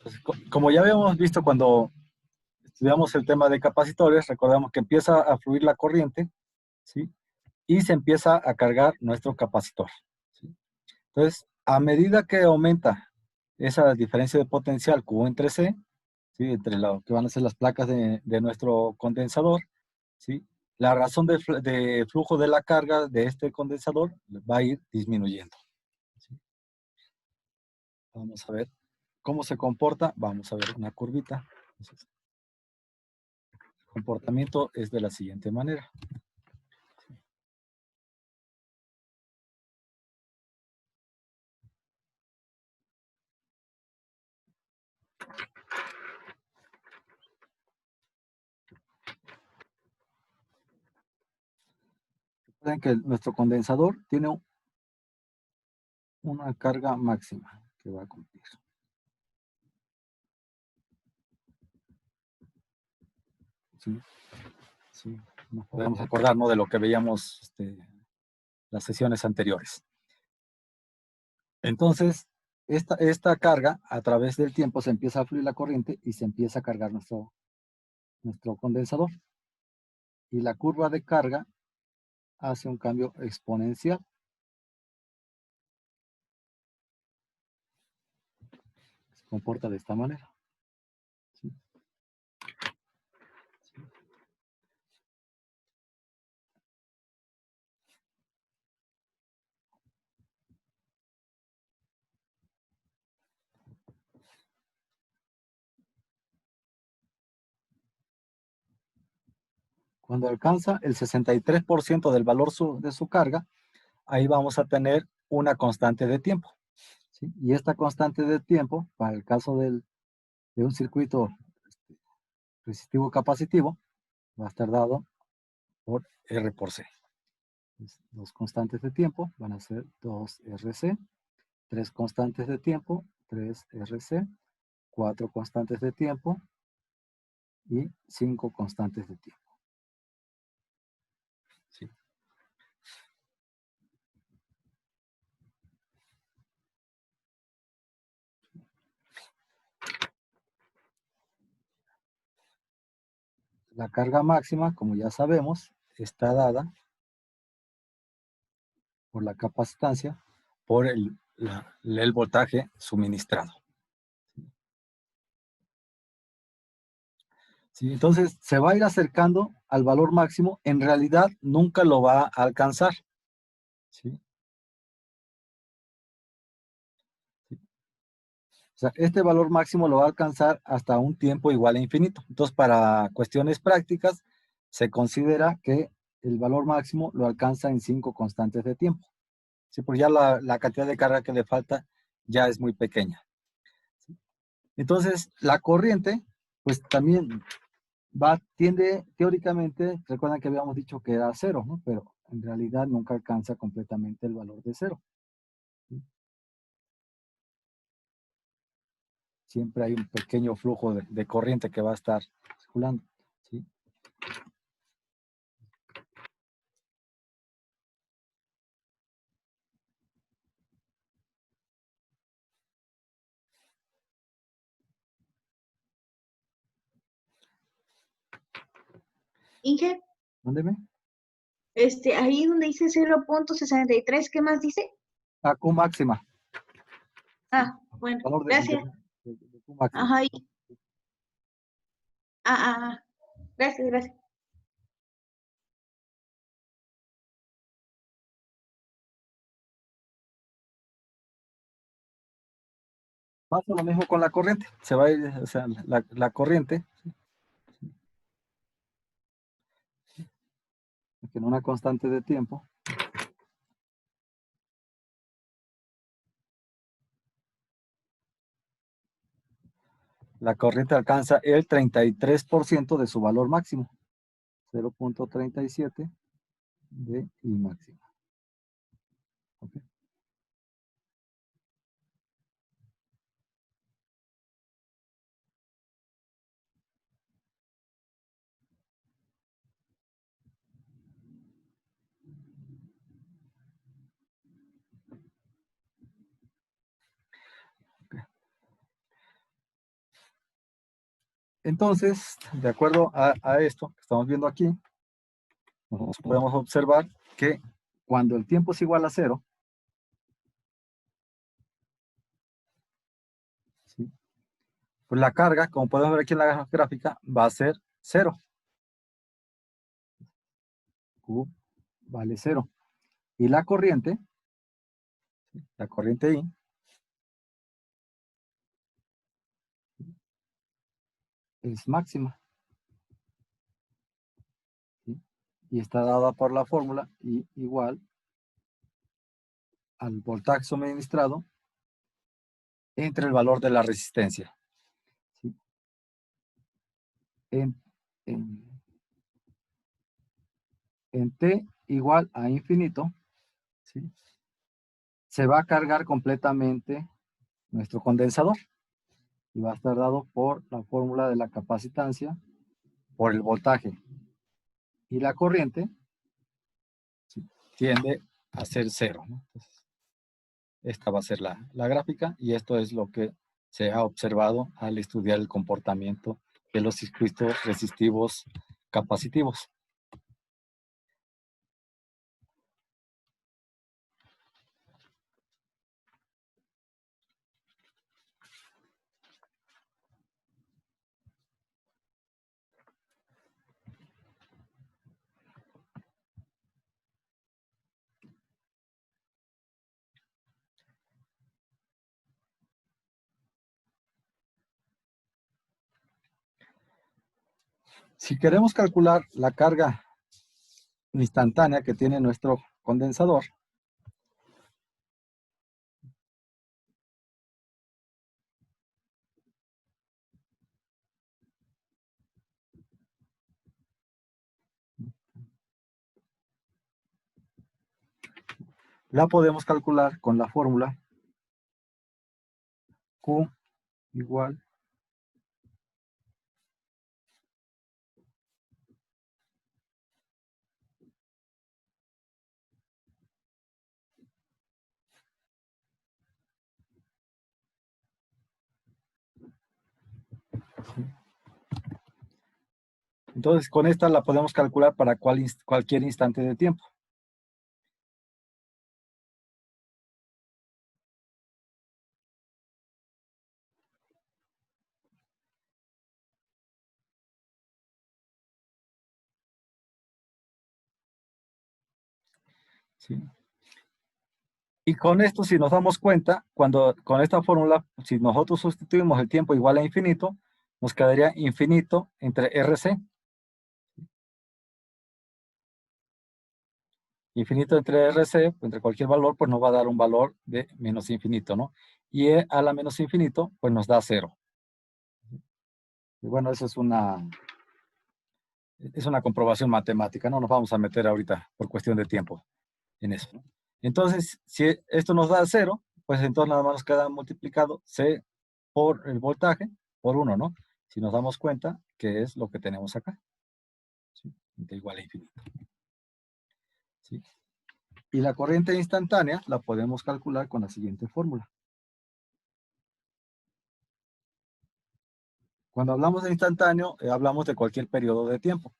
Pues, como ya habíamos visto cuando estudiamos el tema de capacitores, recordamos que empieza a fluir la corriente, ¿sí? Y se empieza a cargar nuestro capacitor, ¿sí? Entonces, a medida que aumenta esa diferencia de potencial Q entre C, ¿sí? Entre lo que van a ser las placas de nuestro condensador, ¿sí? La razón de flujo de la carga de este condensador va a ir disminuyendo, ¿sí? Vamos a ver cómo se comporta. Vamos a ver una curvita. Entonces, el comportamiento es de la siguiente manera. Recuerden que nuestro condensador tiene una carga máxima que va a cumplir. ¿Sí? Sí. Nos podemos acordar, ¿no?, de lo que veíamos las sesiones anteriores. Entonces, esta carga, a través del tiempo, se empieza a fluir la corriente y se empieza a cargar nuestro condensador. Y la curva de carga hace un cambio exponencial. Se comporta de esta manera. ¿Sí? Cuando alcanza el 63% del valor de su carga, ahí vamos a tener una constante de tiempo, ¿sí? Y esta constante de tiempo, para el caso de un circuito resistivo capacitivo, va a estar dado por R por C. Entonces, dos constantes de tiempo van a ser 2RC, tres constantes de tiempo, 3RC, cuatro constantes de tiempo y 5 constantes de tiempo. ¿Sí? La carga máxima, como ya sabemos, está dada por la capacitancia, por el voltaje suministrado. ¿Sí? Entonces, se va a ir acercando al valor máximo, en realidad nunca lo va a alcanzar. ¿Sí? ¿Sí? O sea, este valor máximo lo va a alcanzar hasta un tiempo igual a infinito. Entonces, para cuestiones prácticas, se considera que el valor máximo lo alcanza en 5 constantes de tiempo. ¿Sí? Porque ya la cantidad de carga que le falta ya es muy pequeña. ¿Sí? Entonces, la corriente, pues también tiende teóricamente, recuerdan que habíamos dicho que era cero, ¿no? Pero en realidad nunca alcanza completamente el valor de cero. ¿Sí? Siempre hay un pequeño flujo de corriente que va a estar circulando. ¿Sí? Inge, Mándeme. ahí donde dice 0,63, ¿qué más dice? A Q máxima. Ah, bueno, Valor gracias. de Q máxima. Ajá. Gracias, gracias. Pasa lo mismo con la corriente. Se va a ir, o sea, la corriente, en una constante de tiempo, la corriente alcanza el 33% de su valor máximo, 0,37 de I máxima. ¿Okay? Entonces, de acuerdo a esto que estamos viendo aquí, nosotros podemos observar que cuando el tiempo es igual a 0, ¿sí? Pues la carga, como podemos ver aquí en la gráfica, va a ser 0. Q vale 0. Y la corriente I, es máxima, ¿sí? Y está dada por la fórmula I igual al voltaje suministrado entre el valor de la resistencia, ¿sí? En, en, en T igual a infinito, ¿sí? Se va a cargar completamente nuestro condensador y va a estar dado por la fórmula de la capacitancia por el voltaje. Y la corriente, ¿sí?, tiende a ser 0, ¿no? Entonces, esta va a ser la gráfica y esto es lo que se ha observado al estudiar el comportamiento de los circuitos resistivos capacitivos. Si queremos calcular la carga instantánea que tiene nuestro condensador, la podemos calcular con la fórmula Q igual Entonces, con esta la podemos calcular para cualquier instante de tiempo. ¿Sí? Y con esto, si nos damos cuenta, con esta fórmula, si nosotros sustituimos el tiempo igual a infinito, nos quedaría infinito entre RC. Infinito entre RC, entre cualquier valor, pues nos va a dar un valor de menos infinito, ¿no? Y E a la menos infinito, pues nos da 0. Y bueno, eso es una comprobación matemática, no nos vamos a meter ahorita por cuestión de tiempo en eso, ¿no? Entonces, si esto nos da 0, pues entonces nada más nos queda multiplicado C por el voltaje por 1, ¿no? Si nos damos cuenta que es lo que tenemos acá, ¿sí? De igual a infinito, ¿sí? Y la corriente instantánea la podemos calcular con la siguiente fórmula. Cuando hablamos de instantáneo, hablamos de cualquier periodo de tiempo.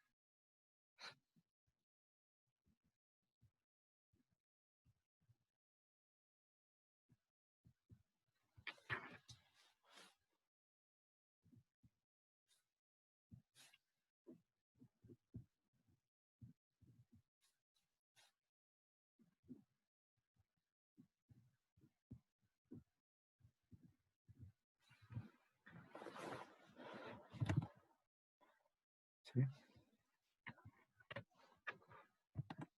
¿Sí?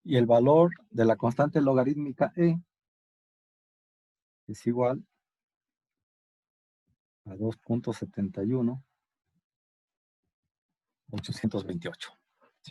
Y el valor de la constante logarítmica E es igual a 2.71828. ¿Sí?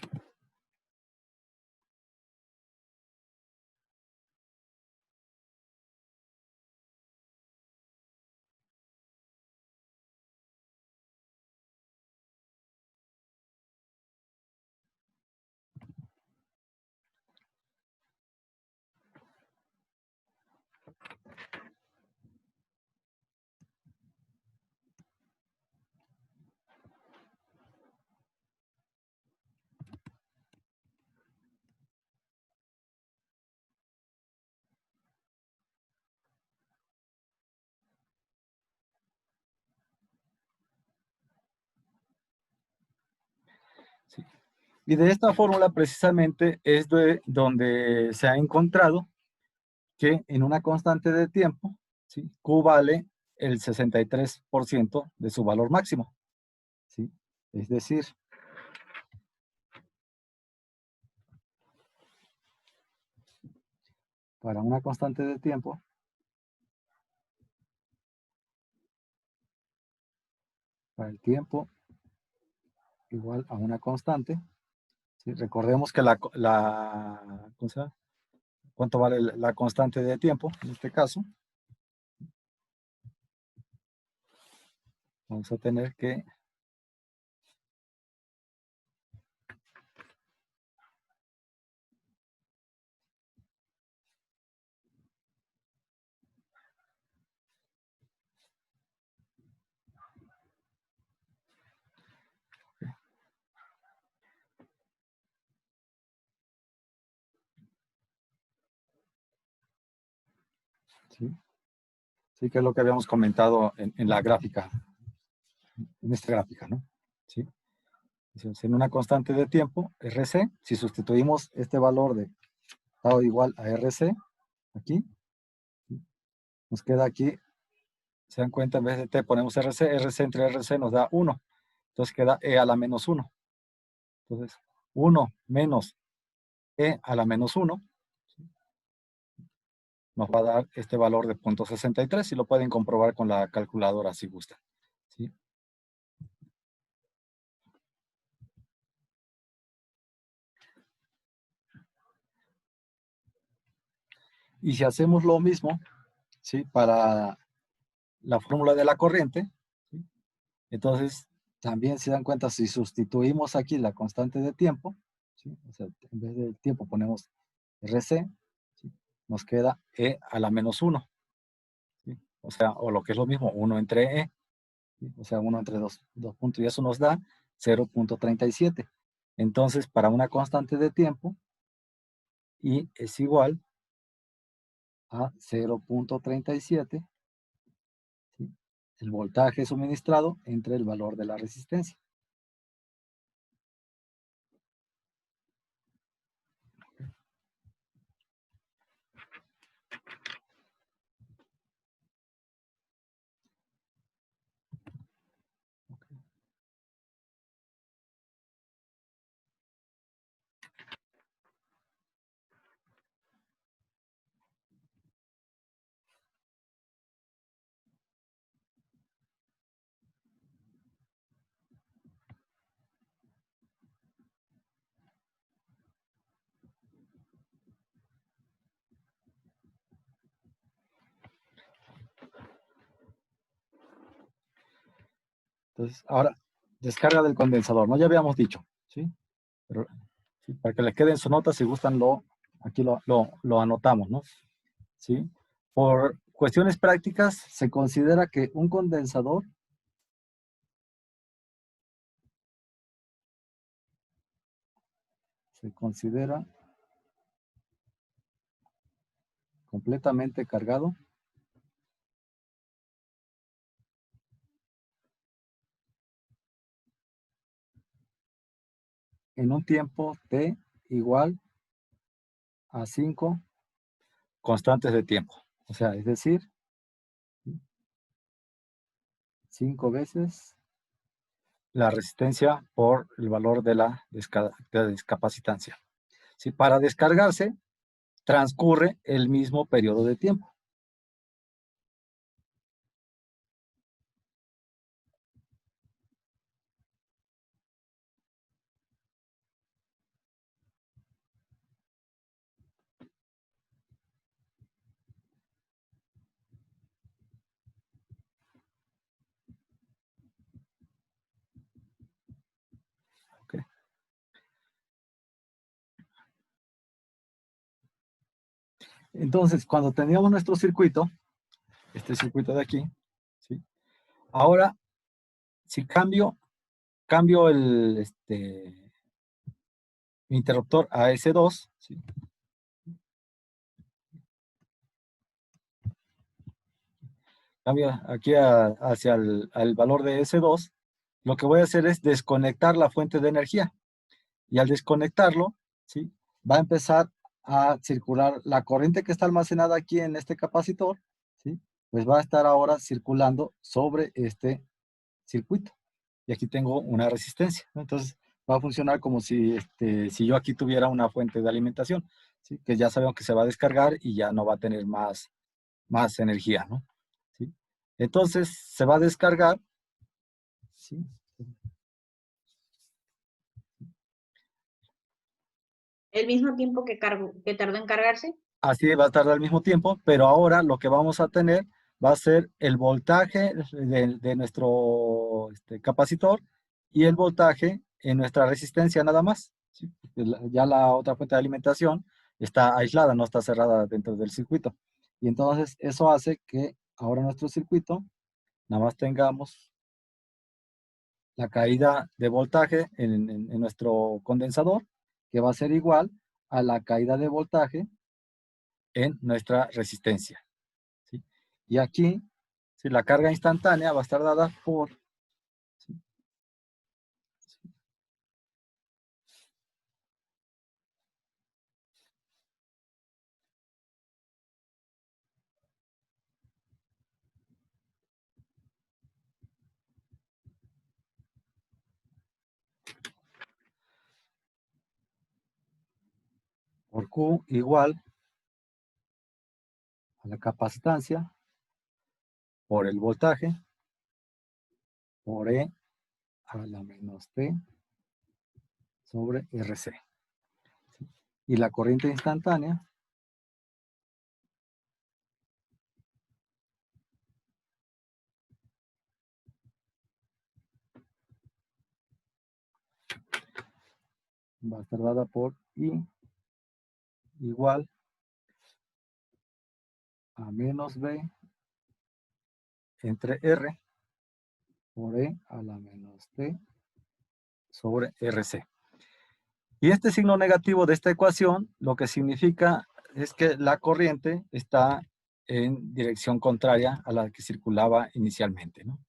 Y de esta fórmula precisamente es de donde se ha encontrado que en una constante de tiempo, ¿sí? Q vale el 63% de su valor máximo, ¿sí? Es decir, para una constante de tiempo, para el tiempo igual a una constante, ¿sí? Recordemos que ¿cómo se llama? ¿Cuánto vale la constante de tiempo? En este caso, vamos a tener que ¿sí? Sí, que es lo que habíamos comentado en la gráfica, en esta gráfica, ¿no? ¿Sí? Entonces, en una constante de tiempo, RC, si sustituimos este valor de tau igual a RC, aquí, ¿sí? Nos queda aquí, se dan cuenta, en vez de T ponemos RC, RC entre RC nos da 1, entonces queda E a la menos 1. Entonces, 1 menos E a la menos 1, ¿sí? Nos va a dar este valor de 0.63 y lo pueden comprobar con la calculadora si gustan, ¿sí? Y si hacemos lo mismo, ¿sí? Para la fórmula de la corriente, ¿sí? Entonces también se dan cuenta, si sustituimos aquí la constante de tiempo, ¿sí? O sea, en vez del tiempo ponemos RC, ¿sí? Nos queda E a la menos 1, ¿sí? O sea, o lo que es lo mismo, 1 entre E, ¿sí? O sea, 1 entre 2 puntos, y eso nos da 0.37. Entonces, para una constante de tiempo, I es igual a 0.37, ¿sí? El voltaje suministrado entre el valor de la resistencia. Entonces, ahora, descarga del condensador, ¿no? Ya habíamos dicho, ¿sí? Pero, sí, para que les quede en su nota, si gustan, aquí lo anotamos, ¿no? ¿Sí? Por cuestiones prácticas, se considera que un condensador se considera completamente cargado en un tiempo t igual a 5 constantes de tiempo. O sea, es decir, 5 veces la resistencia por el valor de la descapacitancia. ¿Sí? Para descargarse, transcurre el mismo periodo de tiempo. ¿Okay? Entonces, cuando teníamos nuestro circuito, este circuito de aquí, ¿sí? Ahora, si cambio el interruptor a S2, ¿sí? Cambio aquí hacia al valor de S2, lo que voy a hacer es desconectar la fuente de energía. y al desconectarlo, ¿sí? Va a empezar a circular la corriente que está almacenada aquí en este capacitor, ¿sí? Pues va a estar ahora circulando sobre este circuito. Y aquí tengo una resistencia, ¿no? Entonces va a funcionar como si yo aquí tuviera una fuente de alimentación, ¿sí? Que ya sabemos que se va a descargar y ya no va a tener más energía, ¿no? ¿Sí? Entonces se va a descargar, ¿sí? El mismo tiempo que tardó en cargarse. Así va a tardar al mismo tiempo, pero ahora lo que vamos a tener va a ser el voltaje de nuestro capacitor y el voltaje en nuestra resistencia nada más, ¿sí? Porque ya la otra fuente de alimentación está aislada, no está cerrada dentro del circuito. Y entonces eso hace que ahora nuestro circuito nada más tengamos la caída de voltaje en nuestro condensador, que va a ser igual a la caída de voltaje en nuestra resistencia, ¿sí? Y aquí, si la carga instantánea va a estar dada ¿sí? Por Q igual a la capacitancia por el voltaje por E a la menos T sobre RC. ¿Sí? Y la corriente instantánea va a estar dada por I igual a menos B entre R por E a la menos T sobre RC. Y este signo negativo de esta ecuación lo que significa es que la corriente está en dirección contraria a la que circulaba inicialmente, ¿no?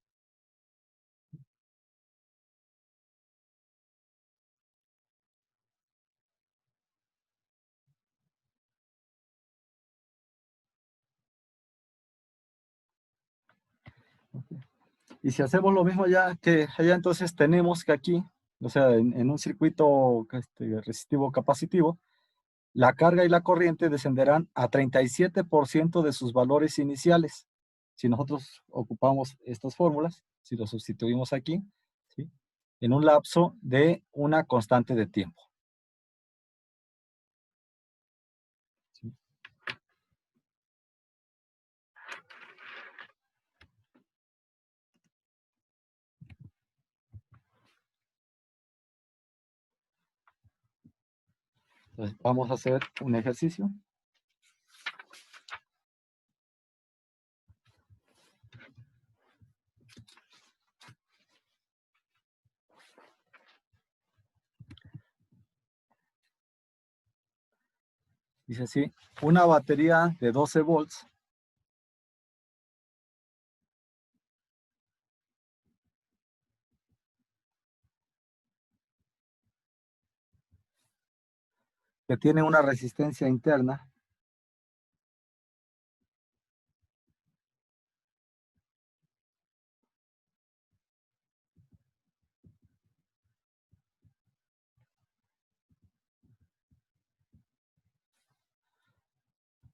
Y si hacemos lo mismo ya que allá, entonces tenemos que aquí, o sea, en un circuito resistivo capacitivo, la carga y la corriente descenderán a 37% de sus valores iniciales. Si nosotros ocupamos estas fórmulas, si lo sustituimos aquí, ¿sí? En un lapso de una constante de tiempo. ¿Sí? Entonces, vamos a hacer un ejercicio. Dice así, una batería de 12 volts que tiene una resistencia interna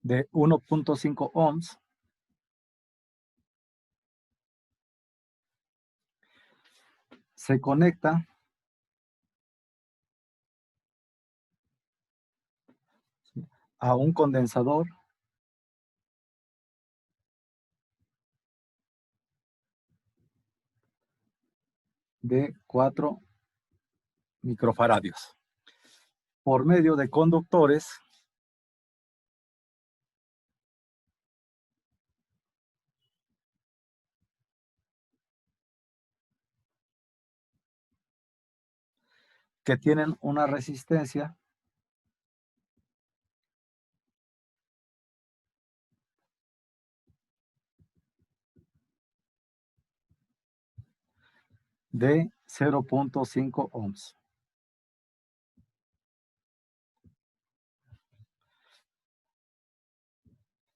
de 1.5 ohms, se conecta a un condensador de 4 microfaradios por medio de conductores que tienen una resistencia de 0.5 ohms.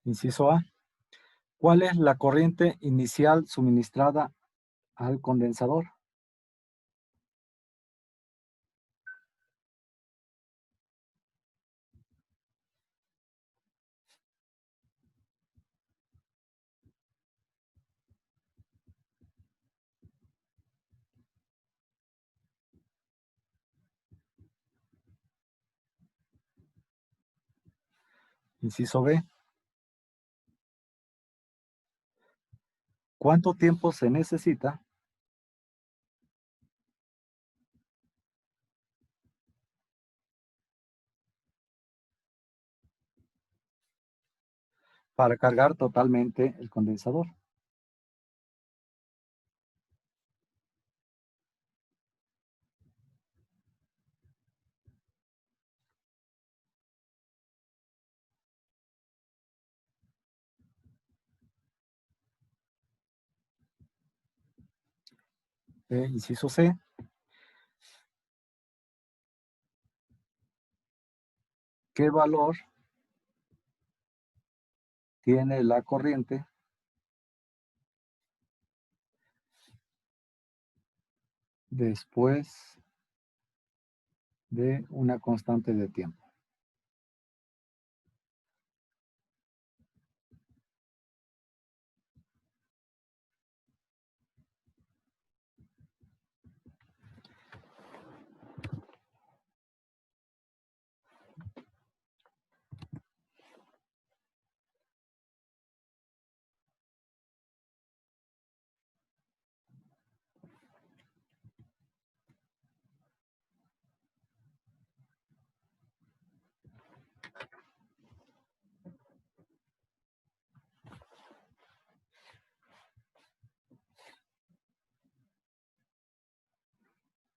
Inciso A. ¿Cuál es la corriente inicial suministrada al condensador? Inciso B. ¿Cuánto tiempo se necesita para cargar totalmente el condensador? Inciso C. ¿Qué valor tiene la corriente después de una constante de tiempo?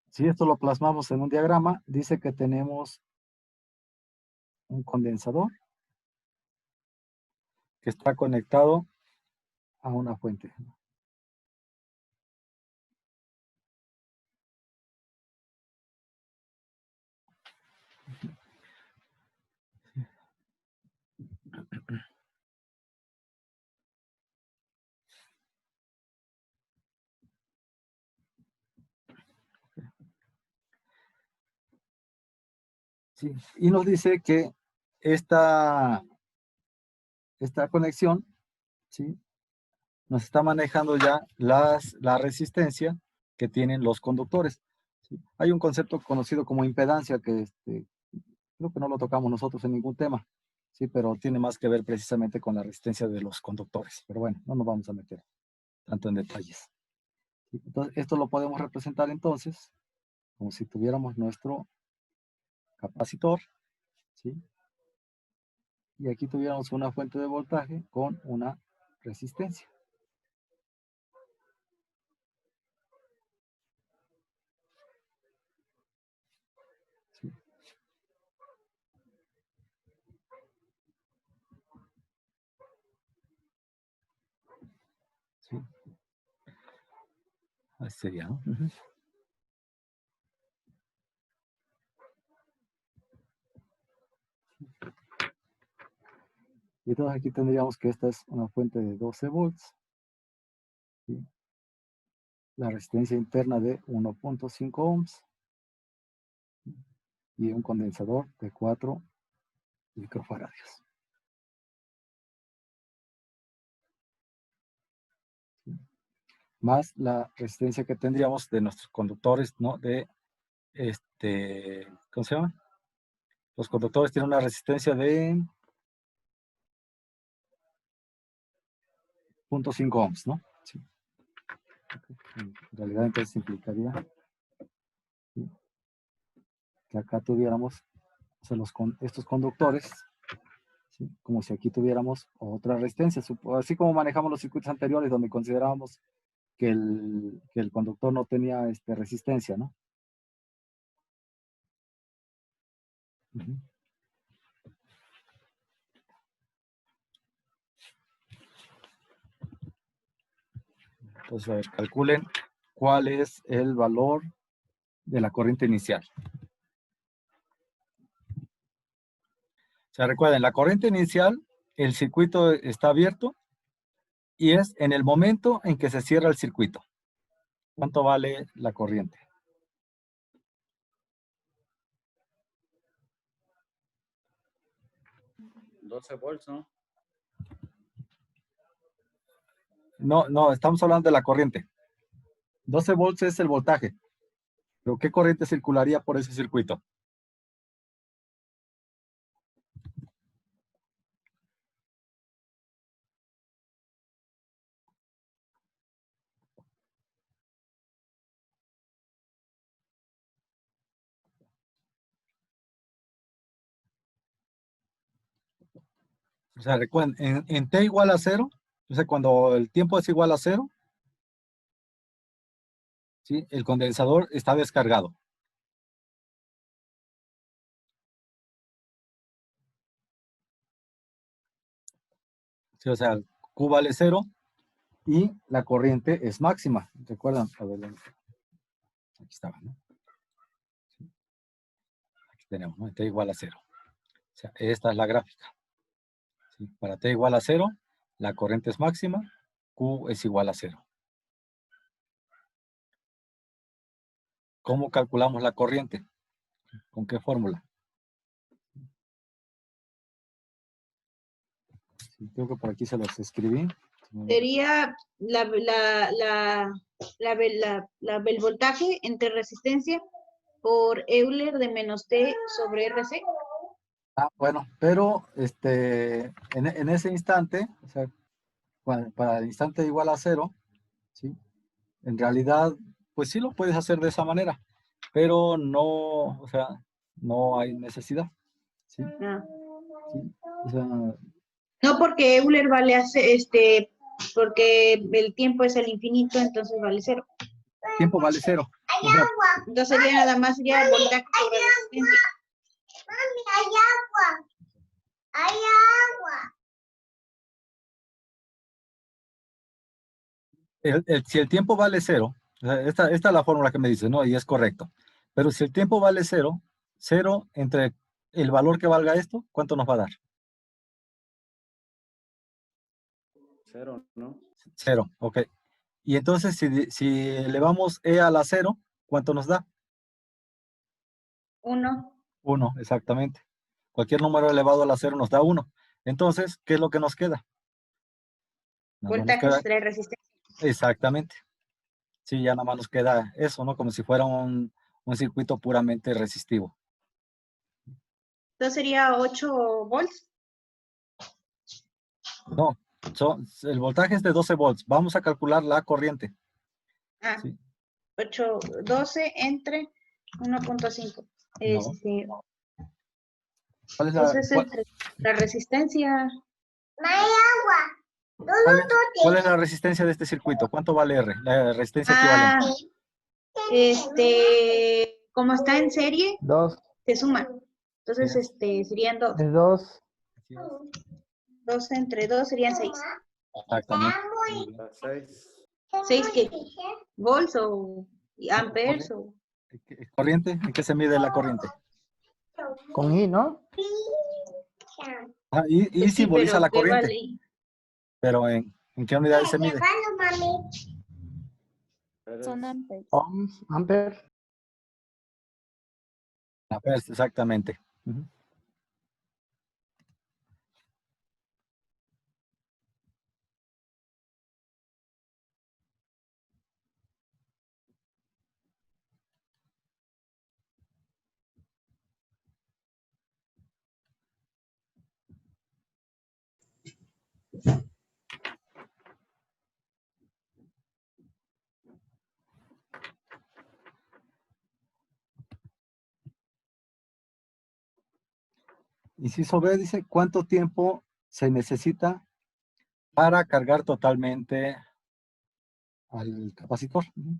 Si esto lo plasmamos en un diagrama, dice que tenemos un condensador que está conectado a una fuente. Sí, y nos dice que esta conexión, ¿sí?, nos está manejando ya la resistencia que tienen los conductores, ¿sí? Hay un concepto conocido como impedancia que creo que no lo tocamos nosotros en ningún tema, ¿sí? Pero tiene más que ver precisamente con la resistencia de los conductores. Pero bueno, no nos vamos a meter tanto en detalles. ¿Sí? Entonces, esto lo podemos representar entonces como si tuviéramos nuestro capacitor, ¿sí? Y aquí tuviéramos una fuente de voltaje con una resistencia. ¿Sí? ¿Sí? Así sería, ¿no? Uh-huh. Y entonces aquí tendríamos que esta es una fuente de 12 volts, ¿sí? La resistencia interna de 1.5 ohms y un condensador de 4 microfaradios. ¿Sí? Más la resistencia que tendríamos de nuestros conductores, ¿no? ¿Cómo se llama? Los conductores tienen una resistencia de 0.5 ohms, ¿no? Sí. En realidad entonces implicaría, ¿sí?, que acá tuviéramos, o sea, estos conductores, ¿sí?, como si aquí tuviéramos otra resistencia, así como manejamos los circuitos anteriores donde considerábamos que el conductor no tenía resistencia, ¿no? Uh-huh. Entonces, a ver, calculen cuál es el valor de la corriente inicial. O sea, recuerden, la corriente inicial el circuito está abierto y es en el momento en que se cierra el circuito. ¿Cuánto vale la corriente? $12 volts, ¿no? No, estamos hablando de la corriente. 12 volts es el voltaje. ¿Pero qué corriente circularía por ese circuito? O sea, recuerden, en T igual a 0, o sea, cuando el tiempo es igual a 0, ¿sí? El condensador está descargado. Sí, o sea, Q vale 0 y la corriente es máxima. ¿Recuerdan? A ver, aquí estaba, ¿no? Aquí tenemos, ¿no? T igual a 0. O sea, esta es la gráfica. ¿Sí? Para T igual a 0, la corriente es máxima, Q es igual a 0. ¿Cómo calculamos la corriente? ¿Con qué fórmula? Sí, creo que por aquí se los escribí. Sería el voltaje entre resistencia por Euler de menos T sobre RC. Bueno, pero en ese instante, o sea, para el instante igual a 0, ¿sí? En realidad, pues sí lo puedes hacer de esa manera, pero no, o sea, no hay necesidad, ¿sí? Ah. ¿Sí? O sea, No porque Euler vale porque el tiempo es el infinito, entonces vale 0. tiempo vale 0. O sea, Entonces sería nada más sería voltaje sobre resistencia. Mami, hay agua. Hay agua. si el tiempo vale 0, o sea, esta es la fórmula que me dice, ¿no? Y es correcto. Pero si el tiempo vale 0, 0 entre el valor que valga esto, ¿cuánto nos va a dar? 0, ¿no? 0, ok. Y entonces, si elevamos e a la 0, ¿cuánto nos da? 1. 1, exactamente. Cualquier número elevado a la 0 nos da 1. Entonces, ¿qué es lo que nos queda? Nada más nos Voltaje queda, sobre resistencia. exactamente. Sí, ya nada más nos queda eso, ¿no? Como si fuera un circuito puramente resistivo. Entonces sería 8 volts. No, el voltaje es de 12 volts. Vamos a calcular la corriente. Ah, ¿Sí? 12 entre 1.5. No. ¿Cuál es Entonces entre la resistencia. No hay agua. cuál es la resistencia de este circuito? ¿Cuánto vale R? La resistencia equivalente. Como está en serie, 2. se suma. Entonces, Yes. serían 2. Es 2. Así es. 2 entre 2 serían 6. Exactamente. Muy bien. 6. 6 qué? ¿Volts o amperes? O... ¿Corriente? ¿En qué se mide la corriente? Con I, ¿no? Y Pues sí, simboliza pero la ¿qué corriente. vale? Pero ¿en qué unidades se mide? Son amperes. Ohms, ampere. Amperes, exactamente. Ujú. Inciso B dice, ¿cuánto tiempo se necesita para cargar totalmente al capacitor? Ujú.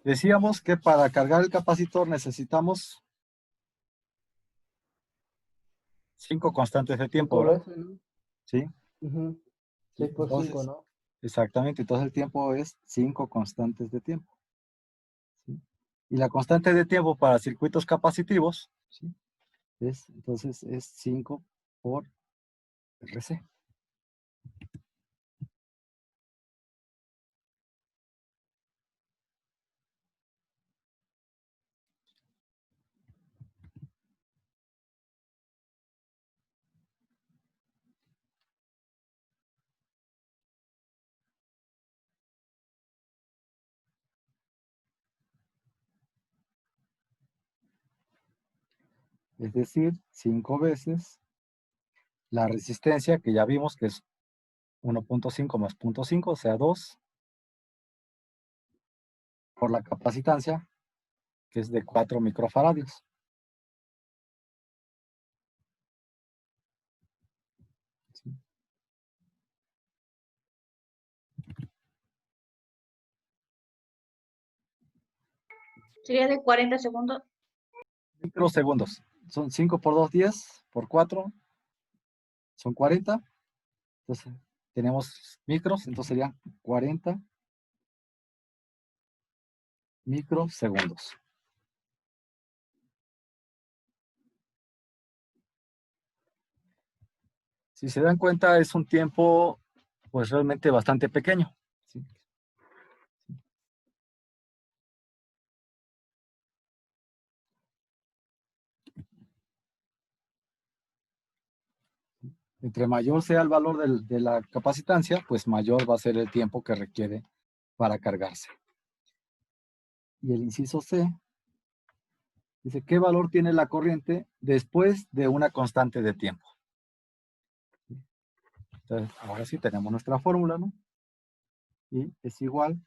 Decíamos que para cargar el capacitor necesitamos 5 constantes de tiempo, Todo ¿verdad? eso, ¿no? Sí. 6 por 5, Entonces, ¿no? Exactamente, entonces el tiempo es 5 constantes de tiempo. ¿Sí? Y la constante de tiempo para circuitos capacitivos, ¿sí? Entonces es 5 por RC. Es decir, 5 veces la resistencia que ya vimos que es 1.5 más 0.5, o sea 2, por la capacitancia, que es de 4 microfaradios. ¿Sí? Sería de 40 segundos. Microsegundos. Son 5 por 2, 10, por 4, son 40. Entonces, tenemos micros, entonces serían 40 microsegundos. Si se dan cuenta, es un tiempo, pues realmente bastante pequeño. ¿Sí? Entre mayor sea el valor de la capacitancia, pues mayor va a ser el tiempo que requiere para cargarse. Y el inciso C dice, ¿qué valor tiene la corriente después de una constante de tiempo? Entonces, ahora sí tenemos nuestra fórmula, ¿no? Y es igual.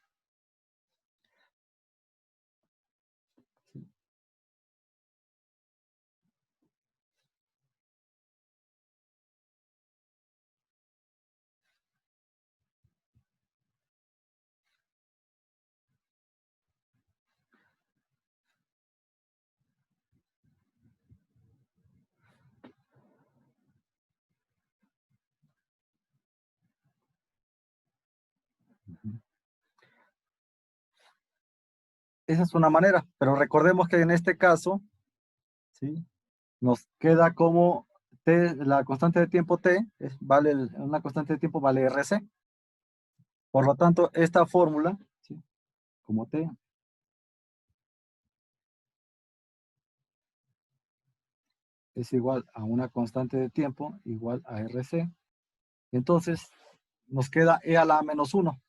Esa es una manera, pero recordemos que en este caso, ¿sí? Nos queda como T, la constante de tiempo T, una constante de tiempo vale RC. Por lo tanto, esta fórmula, ¿sí? Como T es igual a una constante de tiempo igual a RC. Entonces, nos queda E a la menos 1.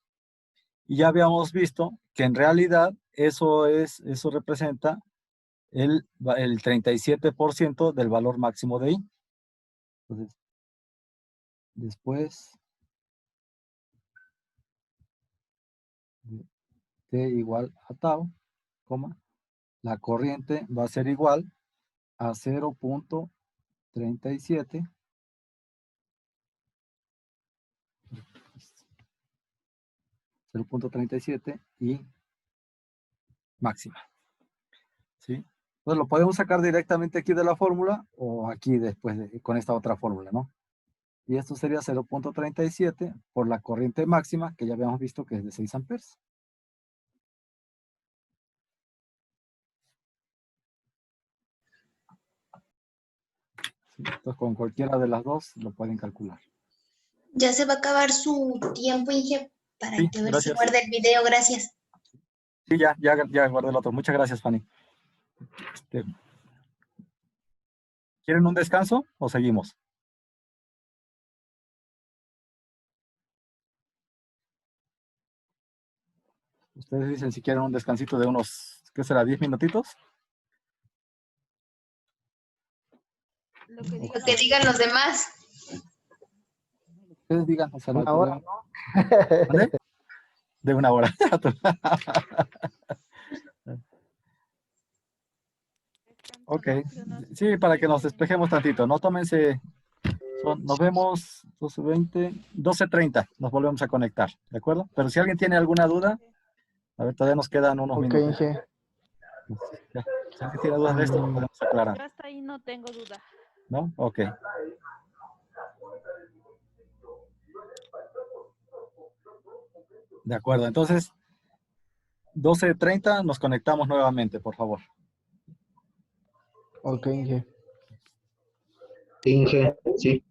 Y ya habíamos visto que en realidad eso representa el 37% del valor máximo de I. Entonces, después de T igual a tau, la corriente va a ser igual a 0.37 y máxima. ¿Sí? Entonces lo podemos sacar directamente aquí de la fórmula o aquí después con esta otra fórmula, ¿no? Y esto sería 0.37 por la corriente máxima que ya habíamos visto que es de 6 amperes. ¿Sí? Entonces con cualquiera de las dos lo pueden calcular. Ya se va a acabar su tiempo, Inge, para Sí, que ver si gracias. guarda el video. Gracias. Sí, ya guardé el otro. Muchas gracias, Fanny. ¿Quieren un descanso o seguimos? Ustedes dicen si quieren un descansito de unos, ¿qué será? ¿10 minutitos? Lo que digan los demás. Ustedes digan, o sea, no hay Una hora, problema. ¿Vale? De una hora. Ok. Sí, para que nos despejemos tantito. No tómense. Nos vemos 12:20, 12:30. Nos volvemos a conectar. ¿De acuerdo? Pero si alguien tiene alguna duda, a ver, todavía nos quedan unos ok, minutos. Inge. Ya. Si alguien tiene dudas de esto, lo podemos aclarar. Yo hasta ahí no tengo duda. ¿No? Ok. De acuerdo, entonces 12:30 nos conectamos nuevamente, por favor. Ok, Inge. Inge, sí.